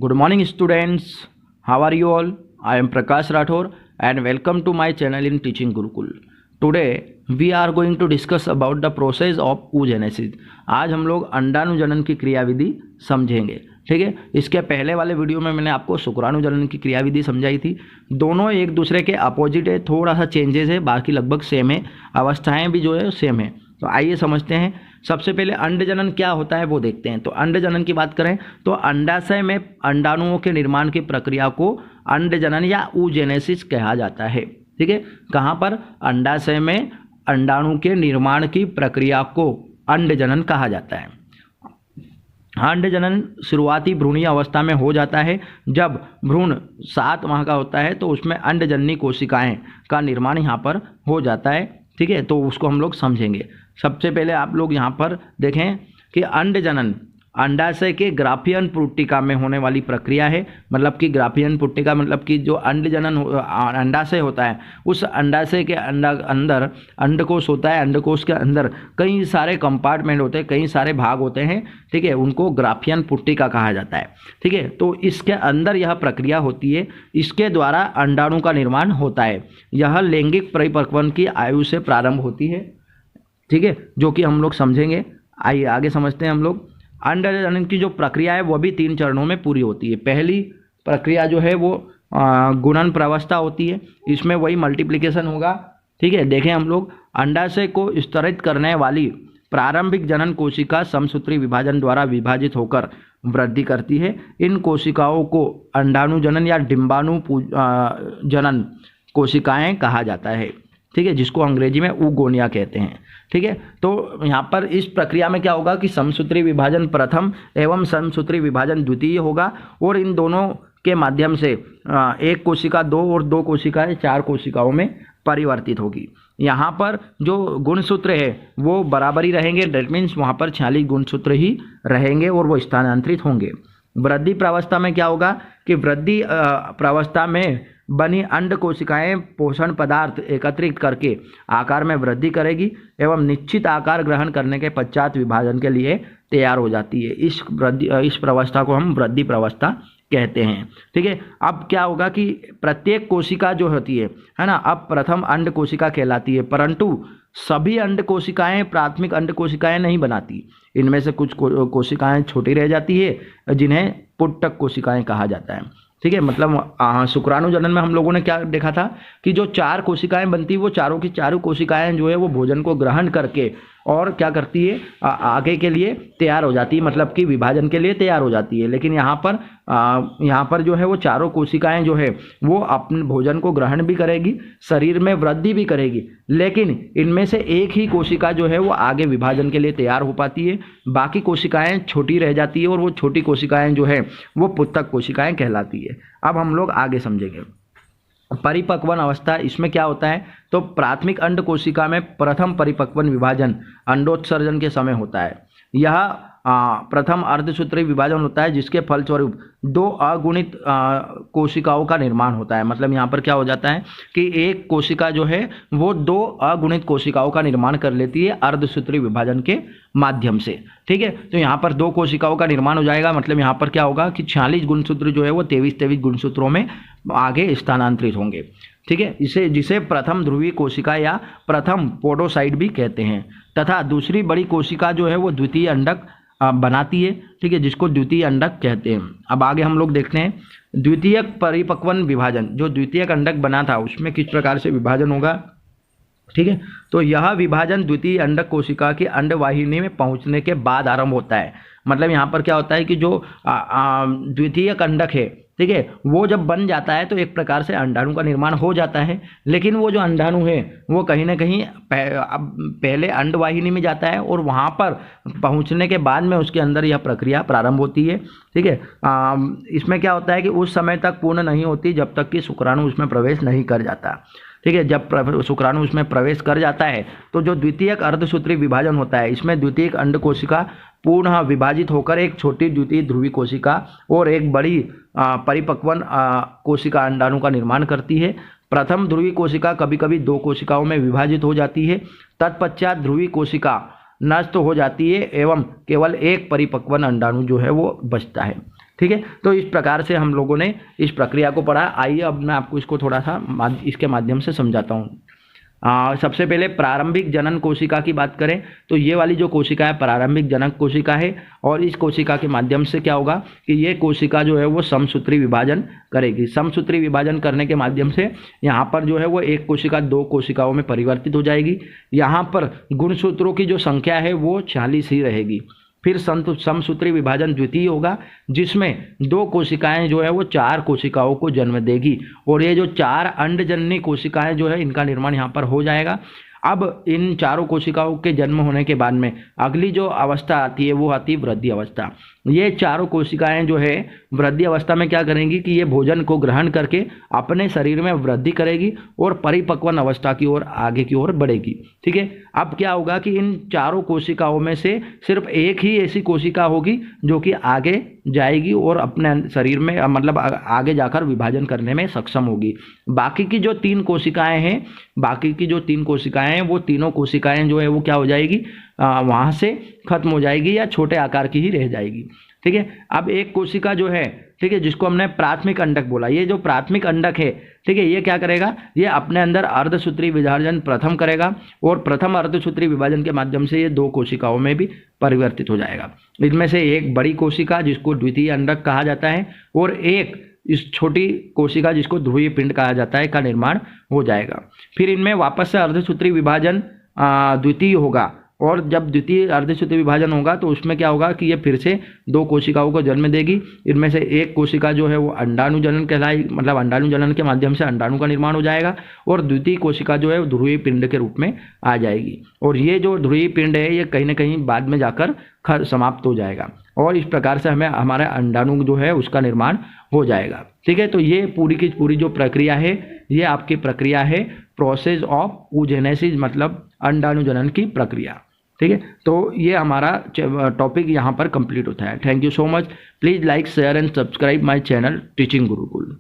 Good morning students, how are you all? I am Prakash Rathore and welcome to my channel in Teaching Gurukul. Today we are going to discuss about the process of oogenesis. आज हम लोग अंडाणुजनन की क्रियाविधि समझेंगे, ठीक है। इसके पहले वाले वीडियो में मैंने आपको शुक्राणुजनन की क्रियाविधि समझाई थी। दोनों एक दूसरे के अपोजिट है, थोड़ा सा चेंजेस है, बाकी लगभग सेम है, अवस्थाएं भी जो है सेम है। तो आइए समझते हैं। सबसे पहले अंडजनन क्या होता है वो देखते हैं। तो अंडजनन की बात करें तो अंडाशय में अंडाणुओं के निर्माण की प्रक्रिया को अंडजनन या oogenesis कहा जाता है, ठीक है। कहाँ पर? अंडाशय में अंडाणु के निर्माण की प्रक्रिया को अंडजनन कहा जाता है। अंडजनन शुरुआती भ्रूणीय अवस्था में हो जाता है। जब भ्रूण 7 माह का होता है तो उसमें अंडजननी कोशिकाएं का निर्माण यहाँ पर हो जाता है, ठीक है। तो उसको हम लोग समझेंगे। सबसे पहले आप लोग यहाँ पर देखें कि अंडजनन अंडाशय के ग्राफियन पुट्टिका में होने वाली प्रक्रिया है। मतलब कि ग्राफियन पुट्टिका मतलब कि जो अंडजनन अंडाशय होता है, उस अंडाशय के अंदर अंडकोश होता है। अंडकोश के अंदर कई सारे कंपार्टमेंट होते हैं, कई सारे भाग होते हैं, ठीक है। उनको ग्राफियन पुट्टिका कहा जाता है, ठीक है। तो इसके अंदर यह प्रक्रिया होती है, इसके द्वारा अंडाणु का निर्माण होता है। यह लैंगिक परिपक्वन की आयु से प्रारंभ होती है, ठीक है, जो कि हम लोग समझेंगे। आइए आगे समझते हैं हम लोग। अंडजनन की जो प्रक्रिया है वो भी 3 चरणों में पूरी होती है। पहली प्रक्रिया जो है वो गुणन प्रावस्था होती है। इसमें वही मल्टीप्लिकेशन होगा, ठीक है। देखें हम लोग, अंडाशय को स्तरित करने वाली प्रारंभिक जनन कोशिका समसूत्री विभाजन द्वारा विभाजित होकर वृद्धि करती है। इन कोशिकाओं को अंडाणुजनन या डिंबाणु जनन कोशिकाएं कहा जाता है, ठीक है, जिसको अंग्रेजी में ऊगोनिया कहते हैं, ठीक है। तो यहाँ पर इस प्रक्रिया में क्या होगा कि समसूत्री विभाजन प्रथम एवं समसूत्री विभाजन द्वितीय होगा और इन दोनों के माध्यम से एक कोशिका 2 और 2 कोशिकाएं 4 कोशिकाओं में परिवर्तित होगी। यहाँ पर जो गुणसूत्र है वो बराबर ही रहेंगे। डेट मीन्स वहाँ पर 46 गुणसूत्र ही रहेंगे और वो स्थानांतरित होंगे। वृद्धि प्रावस्था में क्या होगा कि वृद्धि प्रावस्था में बनी अंड कोशिकाएं पोषण पदार्थ एकत्रित करके आकार में वृद्धि करेगी एवं निश्चित आकार ग्रहण करने के पश्चात विभाजन के लिए तैयार हो जाती है। इस प्रावस्था को हम वृद्धि प्रावस्था कहते हैं, ठीक है। अब क्या होगा कि प्रत्येक कोशिका जो होती है ना, अब प्रथम अंड कोशिका कहलाती है, परंतु सभी अंड कोशिकाएं प्राथमिक अंड कोशिकाएं नहीं बनाती। इनमें से कुछ कोशिकाएं छोटी रह जाती है जिन्हें पुट्टक कोशिकाएं कहा जाता है, ठीक है। मतलब शुक्राणुजनन में हम लोगों ने क्या देखा था कि जो 4 कोशिकाएं बनती, वो चारों की चारों कोशिकाएं जो है वो भोजन को ग्रहण करके और क्या करती है, आगे के लिए तैयार हो जाती है, मतलब कि विभाजन के लिए तैयार हो जाती है। लेकिन यहाँ पर जो है वो चारों कोशिकाएं जो है वो अपने भोजन को ग्रहण भी करेगी, शरीर में वृद्धि भी करेगी, लेकिन इनमें से एक ही कोशिका जो है वो आगे विभाजन के लिए तैयार हो पाती है। बाकी कोशिकाएं छोटी रह जाती है और वो छोटी कोशिकाएं जो है वो पुत्तक कोशिकाएं कहलाती है। अब हम लोग आगे समझेंगे परिपक्वन अवस्था। इसमें क्या होता है तो प्राथमिक अंड कोशिका में प्रथम परिपक्वन विभाजन अंडोत्सर्जन के समय होता है। यह प्रथम अर्धसूत्री विभाजन होता है जिसके फलस्वरूप 2 अगुणित कोशिकाओं का निर्माण होता है। मतलब यहाँ पर क्या हो जाता है कि एक कोशिका जो है वो 2 अगुणित कोशिकाओं का निर्माण कर लेती है अर्धसूत्री विभाजन के माध्यम से, ठीक है। तो यहाँ पर 2 कोशिकाओं का निर्माण हो जाएगा। मतलब यहाँ पर क्या होगा कि 46 गुणसूत्र जो है वो 23 गुणसूत्रों में आगे स्थानांतरित होंगे, ठीक है। जिसे प्रथम ध्रुवीय कोशिका या प्रथम पोडोसाइट भी कहते हैं। तथा दूसरी बड़ी कोशिका जो है वो द्वितीय अंडक बनाती है, ठीक है, जिसको द्वितीय अंडक कहते हैं। अब आगे हम लोग देखते हैं द्वितीयक परिपक्वन विभाजन। जो द्वितीयक अंडक बना था उसमें किस प्रकार से विभाजन होगा, ठीक है। तो यह विभाजन द्वितीय अंडक कोशिका की अंडवाहिनी में पहुंचने के बाद आरंभ होता है। मतलब यहाँ पर क्या होता है कि जो द्वितीयक अंडक है, ठीक है, वो जब बन जाता है तो एक प्रकार से अंडाणु का निर्माण हो जाता है। लेकिन वो जो अंडाणु है वो कहीं ना कहीं पहले अंडवाहिनी में जाता है और वहाँ पर पहुँचने के बाद में उसके अंदर यह प्रक्रिया प्रारंभ होती है, ठीक है। इसमें क्या होता है कि उस समय तक पूर्ण नहीं होती जब तक कि शुक्राणु उसमें प्रवेश नहीं कर जाता, ठीक है। जब शुक्राणु उसमें प्रवेश कर जाता है तो जो द्वितीयक अर्धसूत्री विभाजन होता है, इसमें द्वितीयक अंड कोशिका पूर्ण विभाजित होकर एक छोटी द्वितीय ध्रुवीय कोशिका और एक बड़ी परिपक्वन कोशिका अंडाणु का निर्माण करती है। प्रथम ध्रुवीय कोशिका कभी कभी 2 कोशिकाओं में विभाजित हो जाती है। तत्पश्चात ध्रुवीय कोशिका नष्ट हो जाती है एवं केवल एक परिपक्वन अंडाणु जो है वो बचता है। ठीक है, तो इस प्रकार से हम लोगों ने इस प्रक्रिया को पढ़ा। आइए अब मैं आपको इसको थोड़ा सा इसके माध्यम से समझाता हूँ। सबसे पहले प्रारंभिक जनन कोशिका की बात करें तो ये वाली जो कोशिका है प्रारंभिक जनक कोशिका है, और इस कोशिका के माध्यम से क्या होगा कि ये कोशिका जो है वो समसूत्री विभाजन करेगी। समसूत्री विभाजन करने के माध्यम से यहाँ पर जो है वो एक कोशिका 2 कोशिकाओं में परिवर्तित हो जाएगी। यहाँ पर गुणसूत्रों की जो संख्या है वो 40 ही रहेगी। फिर समसूत्री विभाजन द्वितीय होगा, जिसमें 2 कोशिकाएं जो है वो 4 कोशिकाओं को जन्म देगी, और ये जो 4 अंडजननी कोशिकाएं जो है इनका निर्माण यहाँ पर हो जाएगा। अब इन चारों कोशिकाओं के जन्म होने के बाद में अगली जो अवस्था आती है वो आती है वृद्धि अवस्था। ये चारों कोशिकाएं जो है वृद्धि अवस्था में क्या करेंगी कि ये भोजन को ग्रहण करके अपने शरीर में वृद्धि करेगी और परिपक्वन अवस्था की ओर आगे की ओर बढ़ेगी। ठीक है, अब क्या होगा कि इन चारों कोशिकाओं में से सिर्फ एक ही ऐसी कोशिका होगी जो कि आगे जाएगी और अपने शरीर में मतलब आगे जाकर विभाजन करने में सक्षम होगी। बाकी की जो 3 कोशिकाएं हैं वो तीनों कोशिकाएं जो है वो क्या हो जाएगी, वहाँ से खत्म हो जाएगी या छोटे आकार की ही रह जाएगी। ठीक है, अब एक कोशिका जो है, ठीक है, जिसको हमने प्राथमिक अंडक बोला, ये जो प्राथमिक अंडक है, ठीक है, ये क्या करेगा, ये अपने अंदर अर्धसूत्री विभाजन प्रथम करेगा और प्रथम अर्धसूत्री विभाजन के माध्यम से ये 2 कोशिकाओं में भी परिवर्तित हो जाएगा। इनमें से एक बड़ी कोशिका जिसको द्वितीय अंडक कहा जाता है और एक इस छोटी कोशिका जिसको ध्रुवीय पिंड कहा जाता है का निर्माण हो जाएगा। फिर इनमें वापस से अर्धसूत्री विभाजन द्वितीय होगा, और जब द्वितीय अर्धसूत्री विभाजन होगा तो उसमें क्या होगा कि ये फिर से 2 कोशिकाओं को जन्म देगी। इनमें से एक कोशिका जो है वो अंडाणु जनन कहलाई, मतलब अंडाणु जनन के माध्यम से अंडाणु का निर्माण हो जाएगा, और द्वितीय कोशिका जो है वो ध्रुवीय पिंड के रूप में आ जाएगी। और ये जो ध्रुवीय पिंड है ये कहीं ना कहीं बाद में जाकर समाप्त हो जाएगा, और इस प्रकार से हमें हमारा अंडाणु जो है उसका निर्माण हो जाएगा। ठीक है, तो ये पूरी की पूरी जो प्रक्रिया है ये आपकी प्रक्रिया है प्रोसेस ऑफ ऊजेनेसिस, मतलब अंडाणु जनन की प्रक्रिया। ठीक है, तो ये हमारा टॉपिक यहाँ पर कंप्लीट होता है। Thank you so much. Please like share and subscribe my channel teaching Gurukul.